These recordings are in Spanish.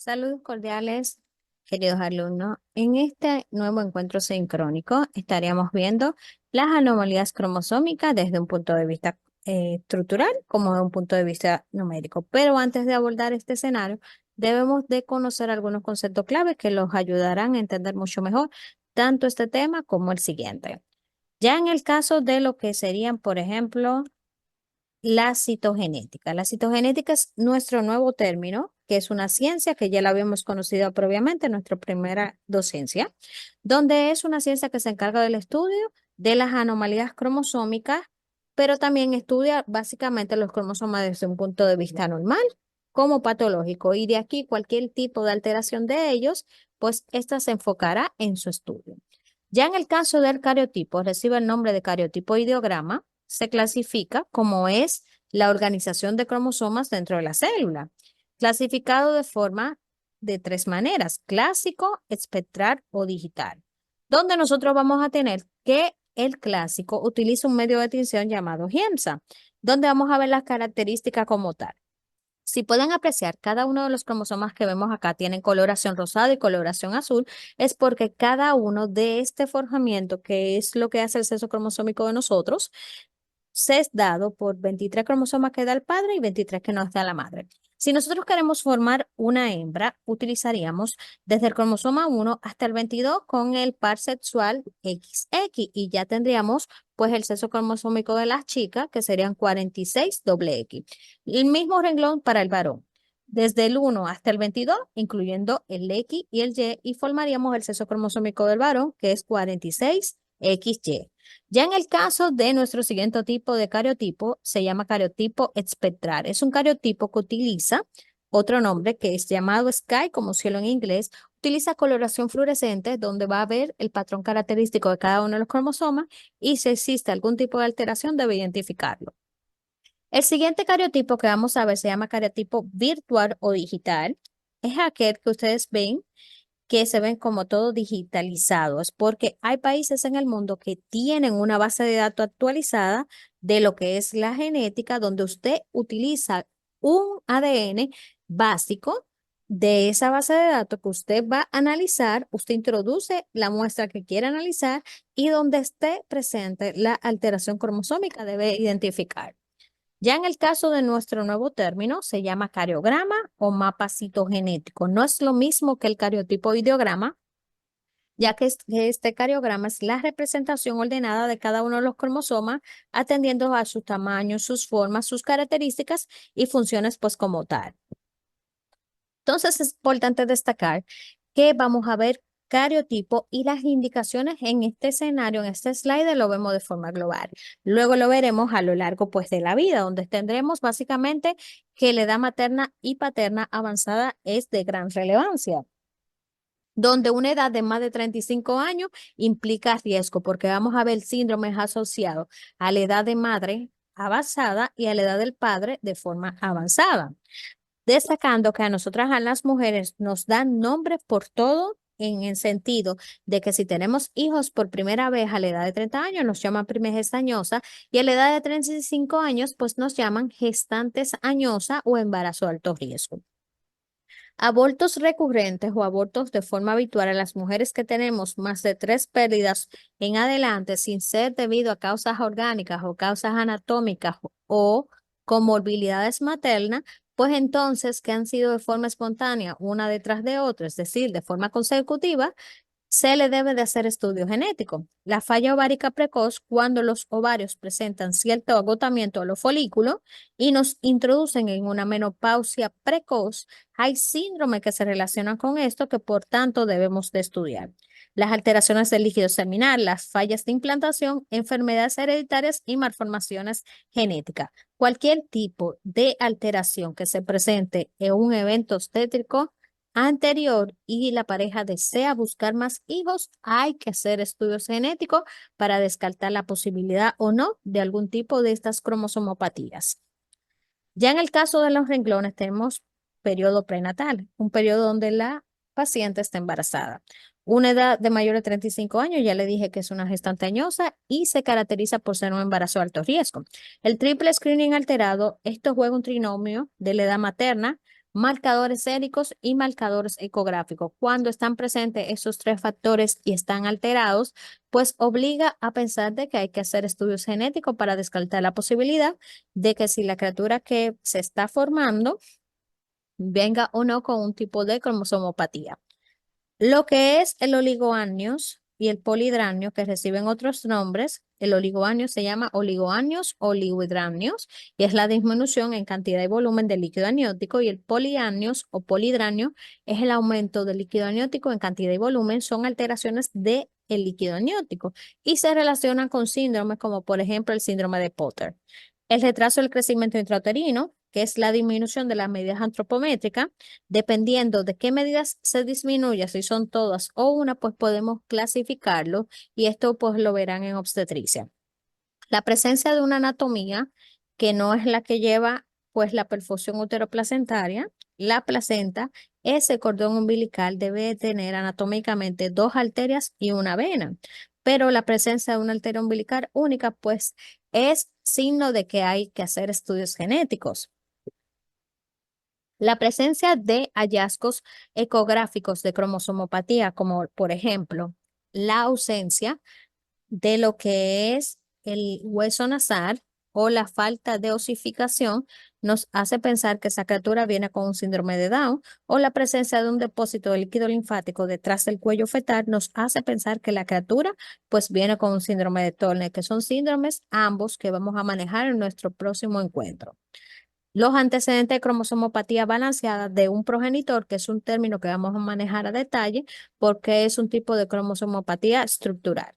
Saludos cordiales, queridos alumnos. En este nuevo encuentro sincrónico estaríamos viendo las anomalías cromosómicas desde un punto de vista estructural como de un punto de vista numérico. Pero antes de abordar este escenario, debemos de conocer algunos conceptos claves que los ayudarán a entender mucho mejor tanto este tema como el siguiente. Ya en el caso de lo que serían, por ejemplo, la citogenética. La citogenética es nuestro nuevo término, que es una ciencia que ya la habíamos conocido previamente en nuestra primera docencia, donde es una ciencia que se encarga del estudio de las anomalías cromosómicas, pero también estudia básicamente los cromosomas desde un punto de vista normal como patológico, y de aquí cualquier tipo de alteración de ellos, pues esta se enfocará en su estudio. Ya en el caso del cariotipo, recibe el nombre de cariotipo ideograma, se clasifica como es la organización de cromosomas dentro de la célula, clasificado de forma de tres maneras: clásico, espectral o digital, donde nosotros vamos a tener que el clásico utiliza un medio de tinción llamado GIEMSA, donde vamos a ver las características como tal. Si pueden apreciar, cada uno de los cromosomas que vemos acá tienen coloración rosada y coloración azul, es porque cada uno de este forjamiento, que es lo que hace el sexo cromosómico de nosotros, es dado por 23 cromosomas que da el padre y 23 que nos da la madre. Si nosotros queremos formar una hembra, utilizaríamos desde el cromosoma 1 hasta el 22 con el par sexual XX, y ya tendríamos pues el sexo cromosómico de las chicas, que serían 46 XX. El mismo renglón para el varón. Desde el 1 hasta el 22, incluyendo el X y el Y, y formaríamos el sexo cromosómico del varón, que es 46 XY. Ya en el caso de nuestro siguiente tipo de cariotipo, se llama cariotipo espectral. Es un cariotipo que utiliza otro nombre que es llamado sky, como cielo en inglés. Utiliza coloración fluorescente, donde va a ver el patrón característico de cada uno de los cromosomas, y si existe algún tipo de alteración debe identificarlo. El siguiente cariotipo que vamos a ver se llama cariotipo virtual o digital. Es aquel que ustedes ven que se ven como todo digitalizados, porque hay países en el mundo que tienen una base de datos actualizada de lo que es la genética, donde usted utiliza un ADN básico de esa base de datos que usted va a analizar, usted introduce la muestra que quiere analizar, y donde esté presente la alteración cromosómica debe identificar. Ya en el caso de nuestro nuevo término, se llama cariograma o mapa citogenético. No es lo mismo que el cariotipo ideograma, ya que este cariograma es la representación ordenada de cada uno de los cromosomas, atendiendo a sus tamaños, sus formas, sus características y funciones, pues como tal. Entonces es importante destacar que vamos a ver cariotipo y las indicaciones en este escenario, en este slide, lo vemos de forma global. Luego lo veremos a lo largo pues de la vida, donde tendremos básicamente que la edad materna y paterna avanzada es de gran relevancia, donde una edad de más de 35 años implica riesgo, porque vamos a ver síndromes asociados a la edad de madre avanzada y a la edad del padre de forma avanzada, destacando que a nosotras, a las mujeres, nos dan nombres por todo, en el sentido de que si tenemos hijos por primera vez a la edad de 30 años, nos llaman primogestañosa, y a la edad de 35 años, pues nos llaman gestantes añosa o embarazo de alto riesgo. Abortos recurrentes o abortos de forma habitual a las mujeres que tenemos más de 3 pérdidas en adelante, sin ser debido a causas orgánicas o causas anatómicas o comorbilidades maternas, pues entonces que han sido de forma espontánea una detrás de otra, es decir, de forma consecutiva, se le debe de hacer estudio genético. La falla ovárica precoz, cuando los ovarios presentan cierto agotamiento de los folículos y nos introducen en una menopausia precoz, hay síndromes que se relacionan con esto, que por tanto debemos de estudiar. Las alteraciones del líquido seminal, las fallas de implantación, enfermedades hereditarias y malformaciones genéticas. Cualquier tipo de alteración que se presente en un evento obstétrico anterior y la pareja desea buscar más hijos, hay que hacer estudios genéticos para descartar la posibilidad o no de algún tipo de estas cromosomopatías. Ya en el caso de los renglones tenemos periodo prenatal, un periodo donde la paciente está embarazada. Una edad de mayor de 35 años, ya le dije que es una gestante añosa y se caracteriza por ser un embarazo de alto riesgo. El triple screening alterado, esto juega un trinomio de la edad materna marcadores séricos y marcadores ecográficos. Cuando están presentes esos tres factores y están alterados, pues obliga a pensar de que hay que hacer estudios genéticos para descartar la posibilidad de que si la criatura que se está formando venga o no con un tipo de cromosomopatía. Lo que es el oligoamnios y el polidramnio, que reciben otros nombres, el oligoamnio se llama oligoamnios o oligohidramnios y es la disminución en cantidad y volumen del líquido amniótico, y el poliamnios o polidramnio es el aumento del líquido amniótico en cantidad y volumen, son alteraciones del líquido amniótico y se relacionan con síndromes como por ejemplo el síndrome de Potter. El retraso del crecimiento intrauterino, que es la disminución de las medidas antropométricas, dependiendo de qué medidas se disminuya, si son todas o una, pues podemos clasificarlo y esto pues lo verán en obstetricia. La presencia de una anatomía que no es la que lleva pues la perfusión uteroplacentaria, la placenta, ese cordón umbilical debe tener anatómicamente dos arterias y una vena, pero la presencia de una arteria umbilical única pues es signo de que hay que hacer estudios genéticos. La presencia de hallazgos ecográficos de cromosomopatía, como por ejemplo la ausencia de lo que es el hueso nasal o la falta de osificación, nos hace pensar que esa criatura viene con un síndrome de Down, o la presencia de un depósito de líquido linfático detrás del cuello fetal nos hace pensar que la criatura pues viene con un síndrome de Turner, que son síndromes ambos que vamos a manejar en nuestro próximo encuentro. Los antecedentes de cromosomopatía balanceada de un progenitor, que es un término que vamos a manejar a detalle porque es un tipo de cromosomopatía estructural.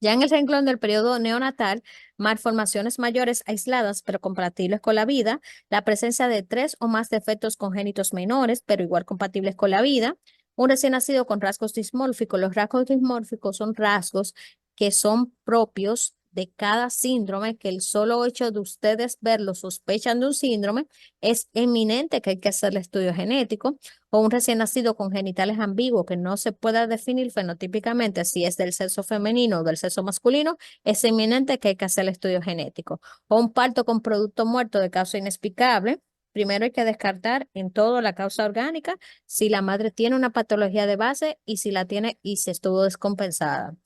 Ya en el renglón del periodo neonatal, malformaciones mayores aisladas pero compatibles con la vida, la presencia de tres o más defectos congénitos menores pero igual compatibles con la vida, un recién nacido con rasgos dismórficos. Los rasgos dismórficos son rasgos que son propios de cada síndrome, que el solo hecho de ustedes verlo sospechan de un síndrome, es eminente que hay que hacer el estudio genético, o un recién nacido con genitales ambiguos que no se pueda definir fenotípicamente si es del sexo femenino o del sexo masculino, es eminente que hay que hacer el estudio genético. O un parto con producto muerto de causa inexplicable. Primero hay que descartar en todo la causa orgánica, si la madre tiene una patología de base y si la tiene y si estuvo descompensada.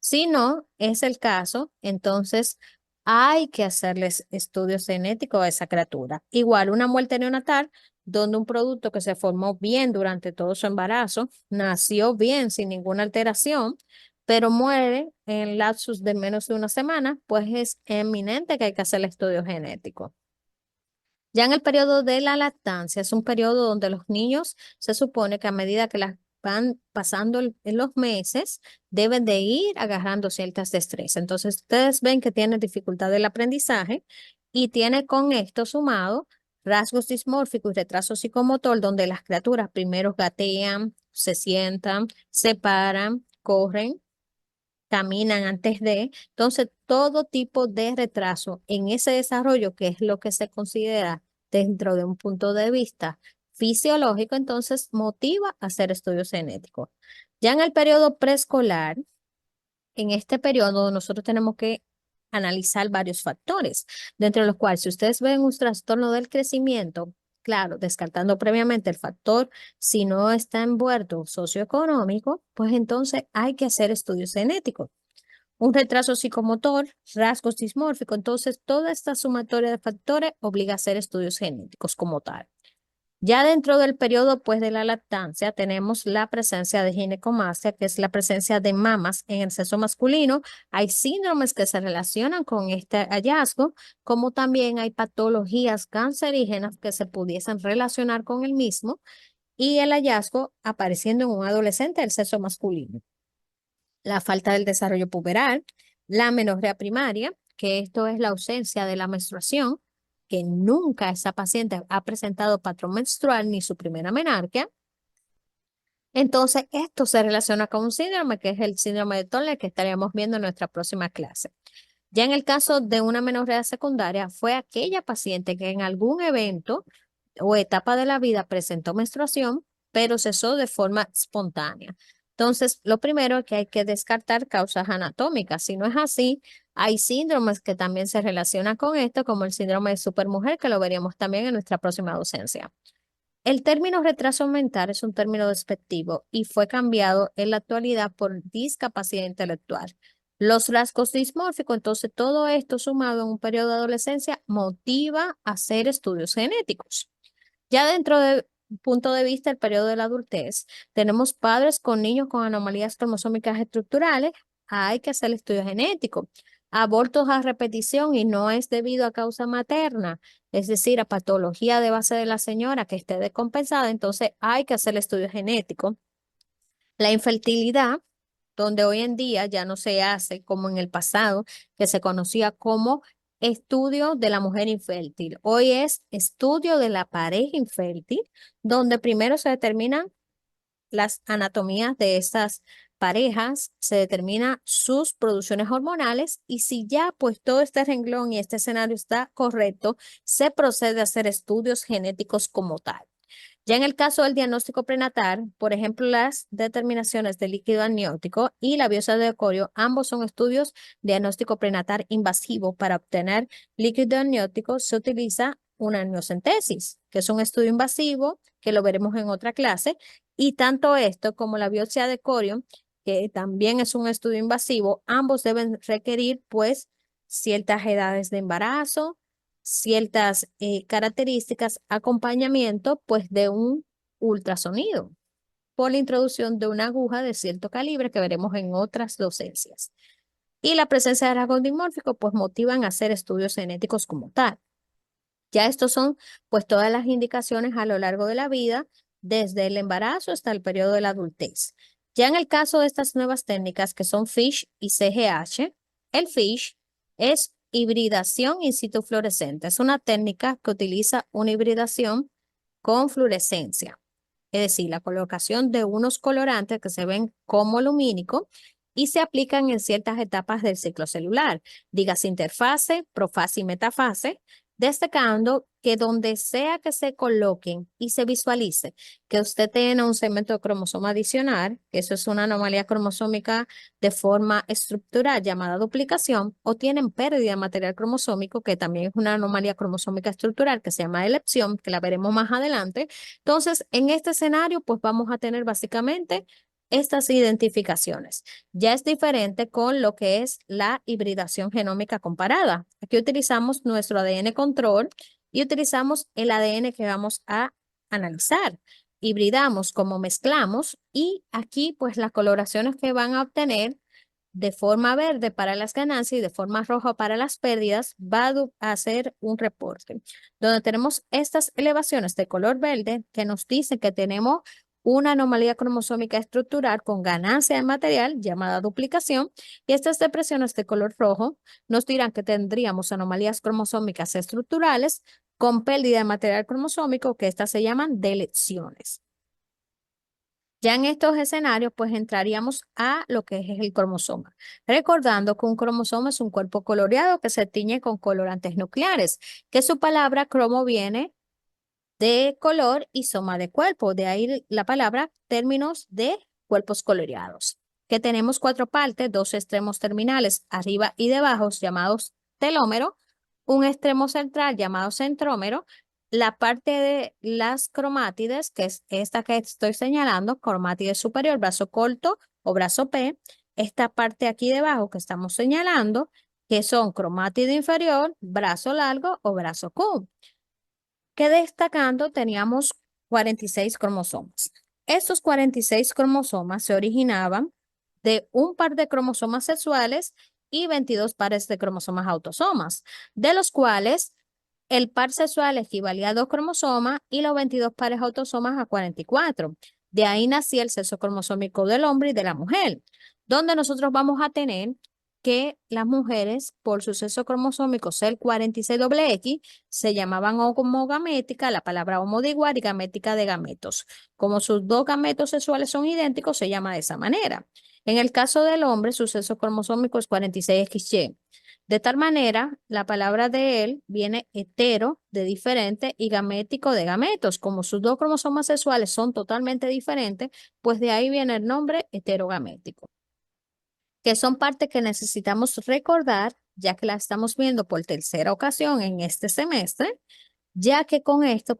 Si no es el caso, entonces hay que hacerles estudios genéticos a esa criatura. Igual, una muerte neonatal donde un producto que se formó bien durante todo su embarazo, nació bien sin ninguna alteración, pero muere en lapsus de menos de una semana, pues es eminente que hay que hacer el estudio genético. Ya en el periodo de la lactancia es un periodo donde los niños se supone que a medida que las van pasando en los meses, deben de ir agarrando ciertas destrezas. Entonces, ustedes ven que tienen dificultad del aprendizaje y tiene con esto sumado rasgos dismórficos y retraso psicomotor, donde las criaturas primero gatean, se sientan, se paran, corren, caminan antes de. Entonces, todo tipo de retraso en ese desarrollo, que es lo que se considera dentro de un punto de vista fisiológico, entonces motiva a hacer estudios genéticos. Ya en el periodo preescolar, en este periodo nosotros tenemos que analizar varios factores, dentro de los cuales si ustedes ven un trastorno del crecimiento, claro, descartando previamente el factor, si no está envuelto socioeconómico, pues entonces hay que hacer estudios genéticos. Un retraso psicomotor, rasgos dismórficos, entonces toda esta sumatoria de factores obliga a hacer estudios genéticos como tal. Ya dentro del periodo pues, de la lactancia tenemos la presencia de ginecomastia, que es la presencia de mamas en el sexo masculino. Hay síndromes que se relacionan con este hallazgo, como también hay patologías cancerígenas que se pudiesen relacionar con el mismo y el hallazgo apareciendo en un adolescente del sexo masculino. La falta del desarrollo puberal, la menorrea primaria, que esto es la ausencia de la menstruación, que nunca esa paciente ha presentado patrón menstrual ni su primera menarquia. Entonces, esto se relaciona con un síndrome que es el síndrome de Turner, que estaríamos viendo en nuestra próxima clase. Ya en el caso de una menorrea secundaria, fue aquella paciente que en algún evento o etapa de la vida presentó menstruación, pero cesó de forma espontánea. Entonces, lo primero es que hay que descartar causas anatómicas. Si no es así, hay síndromes que también se relacionan con esto, como el síndrome de supermujer, que lo veríamos también en nuestra próxima docencia. El término retraso mental es un término despectivo y fue cambiado en la actualidad por discapacidad intelectual. Los rasgos dismórficos, entonces todo esto sumado en un periodo de adolescencia motiva a hacer estudios genéticos. Ya dentro del punto de vista del periodo de la adultez, tenemos padres con niños con anomalías cromosómicas estructurales, hay que hacer el estudio genético. Abortos a repetición y no es debido a causa materna, es decir, a patología de base de la señora que esté descompensada, entonces hay que hacer el estudio genético. La infertilidad, donde hoy en día ya no se hace como en el pasado, que se conocía como estudio de la mujer infértil. Hoy es estudio de la pareja infértil, donde primero se determinan las anatomías de estas parejas, se determina sus producciones hormonales y si ya pues todo este renglón y este escenario está correcto, se procede a hacer estudios genéticos como tal. Ya en el caso del diagnóstico prenatal, por ejemplo, las determinaciones de líquido amniótico y la biopsia de corio, ambos son estudios diagnóstico prenatal invasivo. Para obtener líquido amniótico se utiliza una amniocentesis, que es un estudio invasivo, que lo veremos en otra clase, y tanto esto como la biopsia de corio, que también es un estudio invasivo, ambos deben requerir pues ciertas edades de embarazo, ciertas características, acompañamiento pues de un ultrasonido por la introducción de una aguja de cierto calibre que veremos en otras docencias. Y la presencia de rasgos dimórficos pues motivan a hacer estudios genéticos como tal. Ya estos son pues todas las indicaciones a lo largo de la vida, desde el embarazo hasta el periodo de la adultez. Ya en el caso de estas nuevas técnicas que son FISH y CGH, el FISH es hibridación in situ fluorescente. Es una técnica que utiliza una hibridación con fluorescencia, es decir, la colocación de unos colorantes que se ven como lumínicos y se aplican en ciertas etapas del ciclo celular, dígase interfase, profase y metafase, destacando que donde sea que se coloquen y se visualice que usted tiene un segmento de cromosoma adicional, que eso es una anomalía cromosómica de forma estructural llamada duplicación, o tienen pérdida de material cromosómico, que también es una anomalía cromosómica estructural que se llama elepción, que la veremos más adelante. Entonces, en este escenario, pues vamos a tener básicamente estas identificaciones. Ya es diferente con lo que es la hibridación genómica comparada. Aquí utilizamos nuestro ADN control y utilizamos el ADN que vamos a analizar. Hibridamos como mezclamos y aquí pues las coloraciones que van a obtener de forma verde para las ganancias y de forma roja para las pérdidas, va a hacer un reporte donde tenemos estas elevaciones de color verde que nos dicen que tenemos una anomalía cromosómica estructural con ganancia de material llamada duplicación y estas depresiones de color rojo nos dirán que tendríamos anomalías cromosómicas estructurales con pérdida de material cromosómico, que estas se llaman deleciones. Ya en estos escenarios, pues entraríamos a lo que es el cromosoma. Recordando que un cromosoma es un cuerpo coloreado que se tiñe con colorantes nucleares, que su palabra cromo viene de color y soma de cuerpo, de ahí la palabra términos de cuerpos coloreados, que tenemos cuatro partes, dos extremos terminales, arriba y debajo, llamados telómero, un extremo central llamado centrómero, la parte de las cromátides, que es esta que estoy señalando, cromátide superior, brazo corto o brazo P, esta parte aquí debajo que estamos señalando, que son cromátide inferior, brazo largo o brazo Q, que destacando teníamos 46 cromosomas. Estos 46 cromosomas se originaban de un par de cromosomas sexuales y 22 pares de cromosomas autosomas, de los cuales el par sexual equivalía a 2 cromosomas y los 22 pares autosomas a 44. De ahí nacía el sexo cromosómico del hombre y de la mujer, donde nosotros vamos a tener que las mujeres, por su sexo cromosómico ser 46XX, se llamaban homogamética, la palabra homo de igual y gamética de gametos. Como sus dos gametos sexuales son idénticos, se llama de esa manera. En el caso del hombre, su sexo cromosómico es 46XY. De tal manera, la palabra de él viene hetero, de diferente, y gamético, de gametos. Como sus dos cromosomas sexuales son totalmente diferentes, pues de ahí viene el nombre heterogamético, que son partes que necesitamos recordar, ya que la estamos viendo por tercera ocasión en este semestre, ya que con esto,